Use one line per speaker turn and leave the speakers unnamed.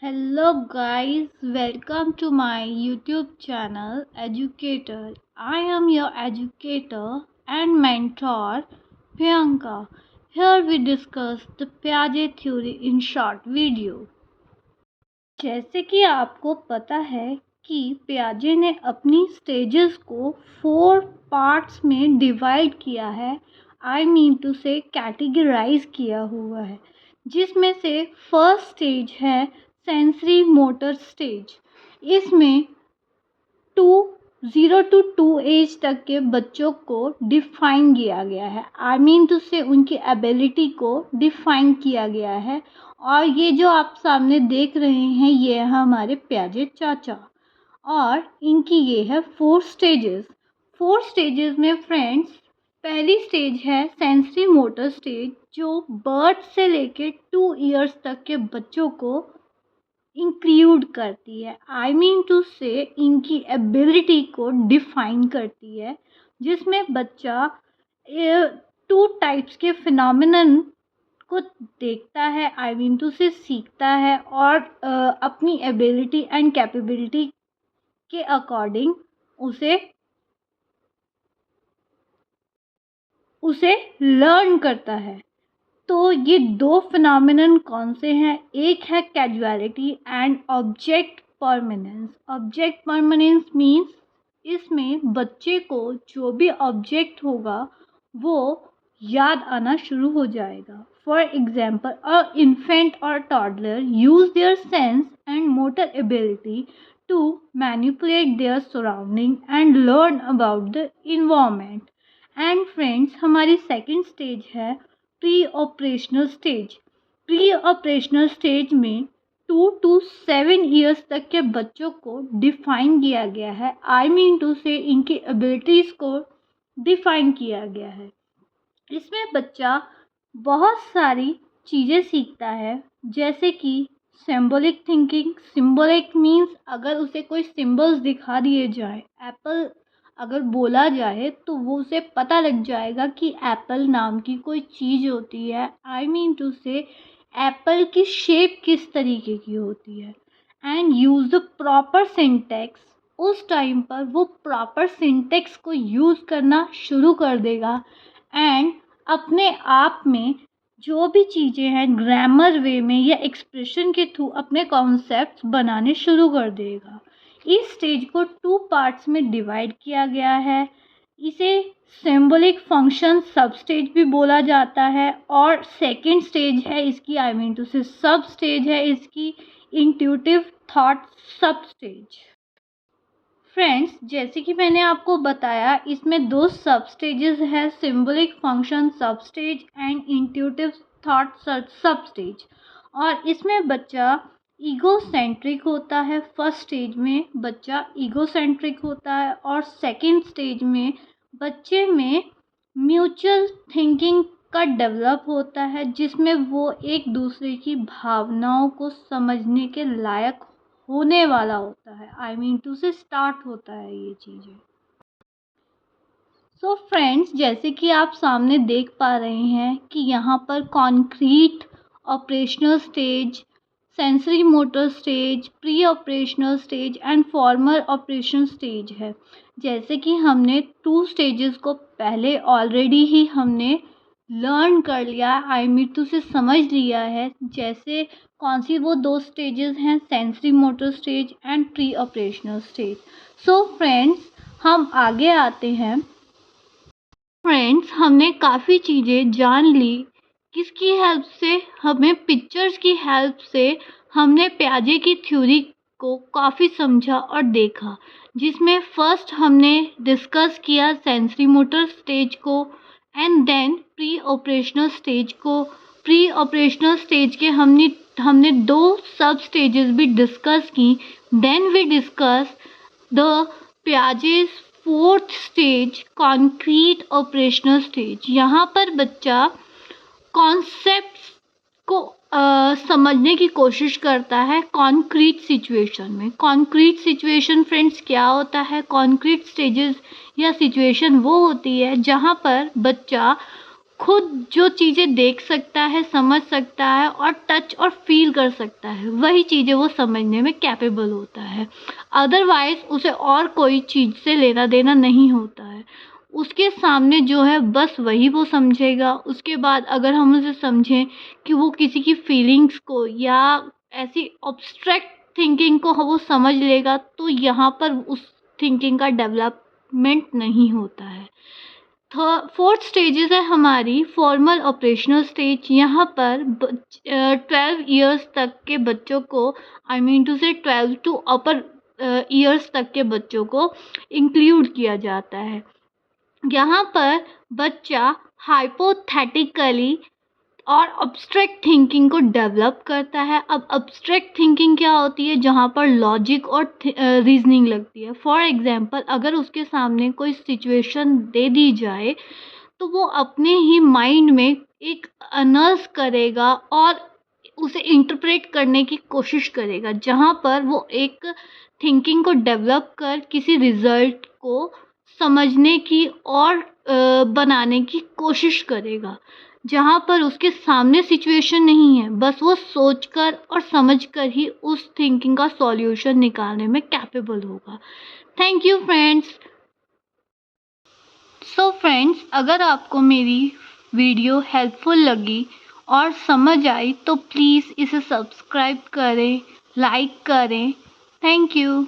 Hello guys, welcome to my YouTube channel Educator. I am your educator and mentor Priyanka. Here we discuss the Piaget theory in short video. जैसे कि आपको पता है कि पियाजे ने अपनी स्टेजेस को 4 पार्ट्स में डिवाइड किया है, आई मीन टू से कैटेगराइज किया हुआ है, जिसमें से फर्स्ट स्टेज है सेंसरी मोटर स्टेज। इसमें 0 to 2 एज तक के बच्चों को डिफाइन किया गया है, आई मीन टू से उनकी एबिलिटी को डिफाइन किया गया है। और ये जो आप सामने देख रहे हैं ये है हमारे प्याजे चाचा, और इनकी ये है 4 स्टेजेस में फ्रेंड्स, पहली स्टेज है सेंसरी मोटर स्टेज, जो बर्थ से लेके 2 इयर्स तक के बच्चों को इंक्लूड करती है, आई मीन टू से इनकी एबिलिटी को डिफाइन करती है, जिसमें बच्चा 2 टाइप्स के फिनोमिनन को देखता है, आई मीन टू से सीखता है और अपनी एबिलिटी एंड कैपेबिलिटी के अकॉर्डिंग उसे लर्न करता है। तो ये 2 फिनोमिनन कौन से हैं? एक है casualty and object permanence. Object permanence means इसमें बच्चे को जो भी ऑब्जेक्ट होगा वो याद आना शुरू हो जाएगा। फॉर एग्जाम्पल, अ इन्फेंट और toddler use their sense and motor ability to manipulate their surrounding and learn about the environment. And friends, हमारी सेकेंड स्टेज है pre operational stage. Pre operational stage में 2 to 7 ईयर्स तक के बच्चों को define किया गया है, आई मीन टू से इनकी एबिलिटीज़ को डिफाइन किया गया है। इसमें बच्चा बहुत सारी चीज़ें सीखता है, जैसे कि सिंबॉलिक थिंकिंग। सिंबॉलिक मीन्स अगर उसे कोई सिंबल्स दिखा दिए जाए, एप्पल अगर बोला जाए तो वो उसे पता लग जाएगा कि एप्पल नाम की कोई चीज़ होती है, I mean to say apple की शेप किस तरीके की होती है। And use the proper syntax. उस टाइम पर वो प्रॉपर सिंटेक्स को यूज़ करना शुरू कर देगा एंड अपने आप में जो भी चीज़ें हैं ग्रामर वे में या एक्सप्रेशन के थ्रू अपने कॉन्सेप्ट्स बनाने शुरू कर देगा। इस स्टेज को 2 पार्ट्स में डिवाइड किया गया है। इसे सिंबॉलिक फंक्शन सब स्टेज भी बोला जाता है, और सेकंड स्टेज है इसकी, आई मीन टू से सब स्टेज है इसकी, इंट्यूटिव थॉट सब स्टेज। फ्रेंड्स, जैसे कि मैंने आपको बताया, इसमें 2 सब स्टेजेस है, सिंबॉलिक फंक्शन सब स्टेज एंड इंट्यूटिव थॉट सब स्टेज। और इसमें बच्चा ईगोसेंट्रिक होता है। फर्स्ट स्टेज में बच्चा ईगोसेंट्रिक होता है, और सेकंड स्टेज में बच्चे में म्यूचुअल थिंकिंग का डेवलप होता है, जिसमें वो एक दूसरे की भावनाओं को समझने के लायक होने वाला होता है, आई मीन टू से स्टार्ट होता है ये चीज़ें। सो फ्रेंड्स, जैसे कि आप सामने देख पा रहे हैं कि यहाँ पर concrete operational stage, sensory motor stage, pre operational stage and formal operation stage है। जैसे कि हमने 2 स्टेजेस को पहले ऑलरेडी ही हमने लर्न कर लिया, आई मीन टू से समझ लिया है, जैसे कौन सी वो 2 स्टेजेस हैं, sensory motor stage and pre operational stage. So friends, हम आगे आते हैं। फ्रेंड्स, हमने काफ़ी चीज़ें जान ली, किसकी हेल्प से? हमें पिक्चर्स की हेल्प से हमने पियाजे की थ्योरी को काफ़ी समझा और देखा, जिसमें फर्स्ट हमने डिस्कस किया सेंसरी मोटर स्टेज को and then pre operational stage को। प्री ऑपरेशनल स्टेज के हमने 2 सब स्टेजेस भी डिस्कस की। Then we discuss the Piaget's 4th stage, concrete operational stage. यहाँ पर बच्चा कॉन्सेप्ट्स को समझने की कोशिश करता है कॉन्क्रीट सिचुएशन में। कॉन्क्रीट सिचुएशन फ्रेंड्स क्या होता है? कॉन्क्रीट स्टेजेस या सिचुएशन वो होती है जहाँ पर बच्चा खुद जो चीज़ें देख सकता है, समझ सकता है और टच और फील कर सकता है, वही चीज़ें वो समझने में कैपेबल होता है। अदरवाइज़ उसे और कोई चीज़ से लेना देना नहीं होता है। उसके सामने जो है बस वही वो समझेगा। उसके बाद अगर हम उसे समझें कि वो किसी की फीलिंग्स को या ऐसी एब्स्ट्रैक्ट थिंकिंग को वो समझ लेगा, तो यहाँ पर उस थिंकिंग का डेवलपमेंट नहीं होता है। फोर्थ स्टेजेस है हमारी फॉर्मल ऑपरेशनल स्टेज। यहाँ पर 12 इयर्स तक के बच्चों को, आई मीन टू से 12 टू अपर इयर्स तक के बच्चों को इंक्लूड किया जाता है। यहाँ पर बच्चा हाइपोथेटिकली और अब्स्ट्रैक्ट थिंकिंग को डेवलप करता है। अब अब्स्ट्रैक्ट थिंकिंग क्या होती है? जहाँ पर लॉजिक और रीजनिंग लगती है। फॉर एग्जांपल, अगर उसके सामने कोई सिचुएशन दे दी जाए तो वो अपने ही माइंड में एक अनर्स करेगा और उसे इंटरप्रेट करने की कोशिश करेगा, जहाँ पर वो एक थिंकिंग को डेवलप कर किसी रिजल्ट को समझने की और बनाने की कोशिश करेगा, जहाँ पर उसके सामने सिचुएशन नहीं है, बस वो सोचकर और समझकर ही उस थिंकिंग का सॉल्यूशन निकालने में कैपेबल होगा। Thank you friends. So friends, अगर आपको मेरी वीडियो हेल्पफुल लगी और समझ आई तो प्लीज़ इसे सब्सक्राइब करें, लाइक करें। Thank you.